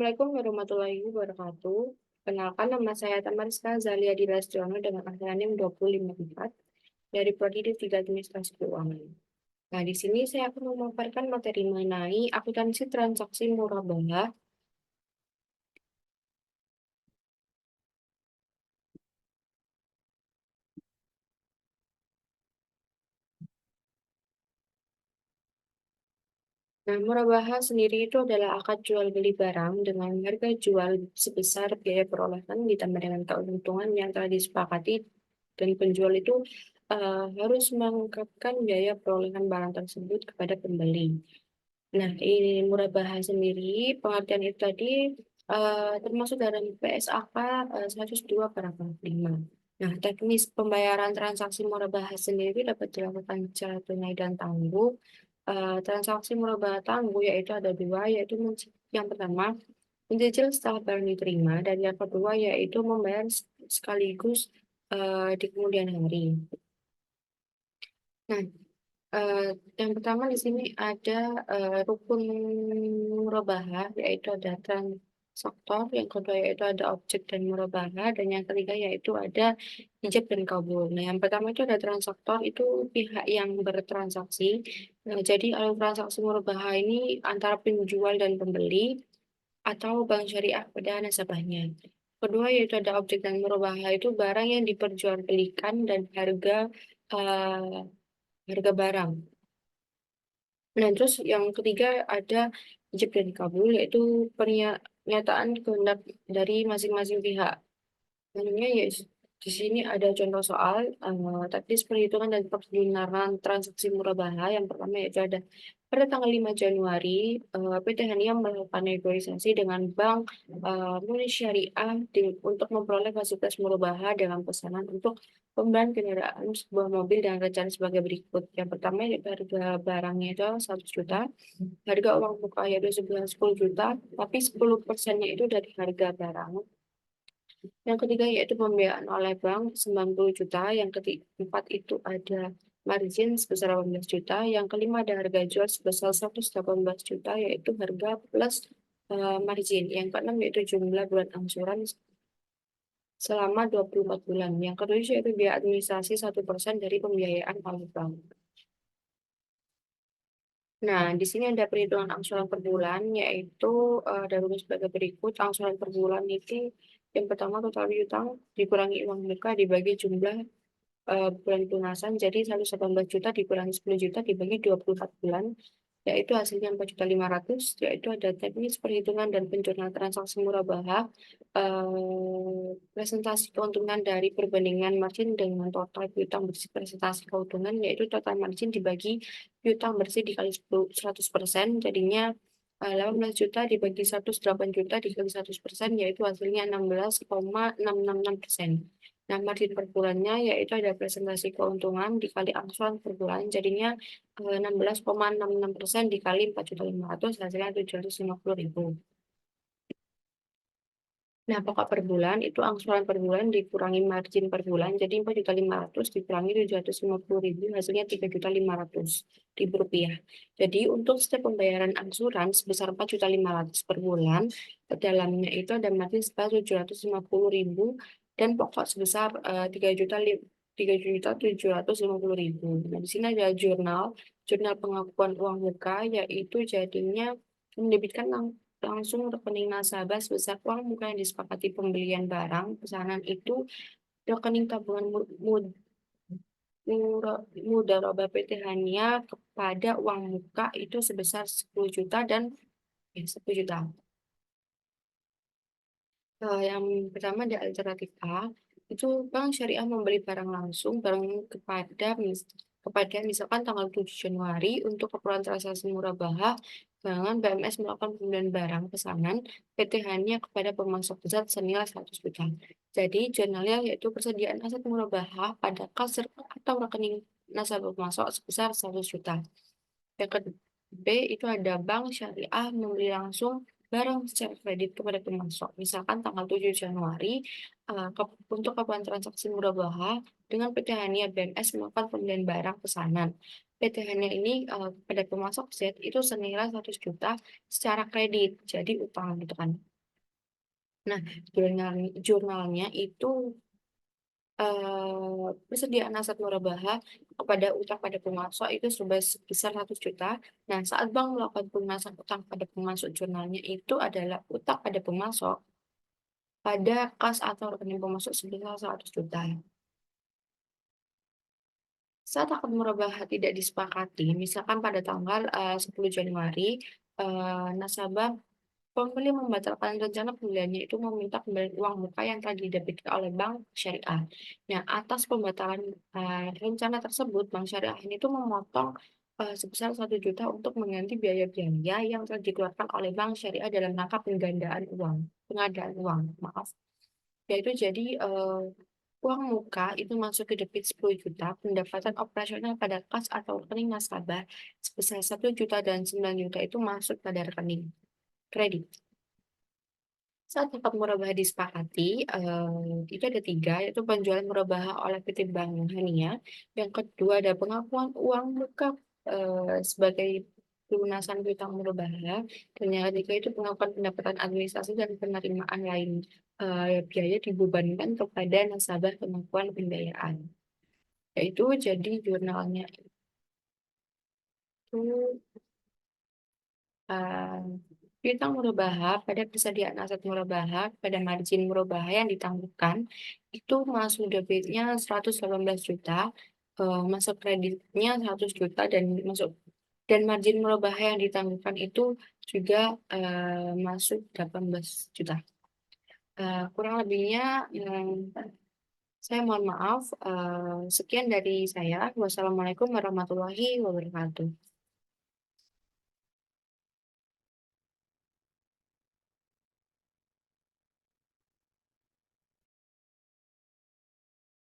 Assalamualaikum warahmatullahi wabarakatuh. Kenalkan nama saya Tamariska Zalia Dilastiono dengan akronim 254 dari Prodi D3 Administrasi Keuangan. Nah, di sini saya akan memaparkan materi mengenai akuntansi transaksi murabahah. Nah, murabahah sendiri itu adalah akad jual beli barang dengan harga jual sebesar biaya perolehan ditambah dengan keuntungan yang telah disepakati dan penjual itu harus mengungkapkan biaya perolehan barang tersebut kepada pembeli. Nah, ini murabahah sendiri, pengertian itu tadi termasuk dalam PSAK 102 paragraf 5. Nah, teknis pembayaran transaksi murabahah sendiri dapat dilakukan secara tunai dan tangguh. Transaksi murabahah tangguh yaitu ada dua, yaitu yang pertama mencicil setelah barang diterima, dan yang kedua yaitu membayar sekaligus di kemudian hari. Nah, yang pertama di sini ada rukun murabahah, yaitu ada transaktor, yang kedua yaitu ada objek dan murabahah, dan yang ketiga yaitu ada ijab dan kabul. Nah, yang pertama itu ada transaktor, itu pihak yang bertransaksi. Nah, jadi alur transaksi murabahah ini antara penjual dan pembeli atau bank syariah pada nasabahnya. Kedua yaitu ada objek dan murabahah, itu barang yang diperjualbelikan dan eh, harga barang. Nah, terus yang ketiga ada ijab dan kabul, yaitu pernyataan kehendak dari masing-masing pihak. Contohnya ya di sini ada contoh soal teknis perhitungan dan perjalanan transaksi murabahah. Yang pertama yaitu ada pada tanggal 5 Januari PT Hania melakukan negosiasi dengan Bank Munis Syariah untuk memperoleh fasilitas murabahah dalam pesanan untuk pembelian kendaraan sebuah mobil dengan rencana sebagai berikut. Yang pertama yaitu harga barangnya itu 100 juta, harga uang muka yaitu sebelas 10 juta, tapi 10%-nya itu dari harga barang. Yang ketiga yaitu pembiayaan oleh bank 90 juta. Yang keempat itu ada margin sebesar 18 juta. Yang kelima ada harga jual sebesar 118 juta, yaitu harga plus margin. Yang keenam yaitu jumlah bulan angsuran selama 24 bulan. Yang ketujuh yaitu biaya administrasi 1% dari pembiayaan oleh bank. Nah, di sini ada perhitungan angsuran per bulan, yaitu ada rumus sebagai berikut. Angsuran per bulan itu yang pertama total piutang dikurangi uang muka dibagi jumlah bulan pelunasan, jadi 118 juta dikurangi 10 juta dibagi 24 bulan, yaitu hasilnya 4.500.000. Yaitu ada teknis perhitungan dan penjurnal transaksi murabahah, presentasi keuntungan dari perbandingan margin dengan total piutang bersih presentasi keuntungan, yaitu total margin dibagi piutang bersih dikali 100%, jadinya 18 juta dibagi 108 juta dikali 100%, yaitu hasilnya 16,666%. Nah, margin per bulannya yaitu ada presentasi keuntungan dikali angsuran per bulan, jadinya 16,66% dikali 4.500.000, hasilnya 750.000. Nah, pokok per bulan itu angsuran per bulan dikurangi margin per bulan, jadi 4.500.000 dikurangi 750.000, hasilnya 3.500.000 rupiah. Jadi untuk setiap pembayaran angsuran sebesar 4.500.000 per bulan, ke dalamnya itu ada margin sebesar 750.000 dan pokok sebesar 3.750.000. Nah, di sini ada jurnal pengakuan uang muka, yaitu jadinya mendebitkan langsung rekening nasabah sebesar uang muka yang disepakati pembelian barang pesanan itu rekening tabungan mudharabah PT Hania kepada uang muka itu sebesar 10 juta dan 10 juta. Yang pertama di alternatif A, itu Bank Syariah membeli barang langsung barang kepada misalkan tanggal 7 Januari untuk keperluan transaksi murabahah, dengan BMS melakukan pembelian barang pesanan PT Hania kepada pemasok zat senilai 100 juta. Jadi jurnalnya yaitu persediaan aset murabahah pada kas atau rekening nasabah pemasok sebesar 100 juta. Yang kedua, B itu ada Bank Syariah membeli langsung barang secara kredit kepada pemasok. Misalkan tanggal 7 Januari untuk keperluan transaksi murabahah dengan PT Hania BMS melakukan pembelian barang pesanan. PT Hania ini kepada pemasok Z itu senilai 100 juta secara kredit, jadi utang gitu kan. Nah, jurnalnya itu, persediaan aset murabahah kepada utang pada pemasok itu sebesar 100 juta. Nah, saat bank melakukan pelunasan utang pada pemasok, jurnalnya itu adalah utang pada pemasok pada kas atau rekening pemasok sebesar 100 juta. Saat akad murabahah tidak disepakati, misalkan pada tanggal, 10 Januari, nasabah pembeli membatalkan rencana pembeliannya itu meminta kembali uang muka yang telah didebitkan oleh bank syariah. Nah, atas pembatalan, rencana tersebut, bank syariah ini tuh memotong, sebesar 1 juta untuk mengganti biaya-biaya yang telah dikeluarkan oleh bank syariah dalam rangka pengadaan uang, maaf. Yaitu jadi, uang muka itu masuk ke debit 10 juta, pendapatan operasional pada kas atau rekening nasabah sebesar 1 juta dan 9 juta itu masuk pada rekening kredit. Saat akad murabahah disepakati, itu ada 3, yaitu penjualan murabahah oleh PT Bank Hania, yang kedua ada pengakuan uang muka, sebagai pelunasan piutang murabahah, dan yang ketiga itu pengakuan pendapatan administrasi dan penerimaan lain, biaya dibebankan kepada nasabah pengakuan pembayaran. Yaitu jadi jurnalnya itu, eee, piutang murabahah pada persediaan aset murabahah pada margin murabahah yang ditangguhkan, itu masuk debitnya 118 juta, masuk kreditnya 100 juta dan margin murabahah yang ditangguhkan itu juga, masuk 18 juta. Kurang lebihnya, saya mohon maaf, sekian dari saya. Wassalamualaikum warahmatullahi wabarakatuh.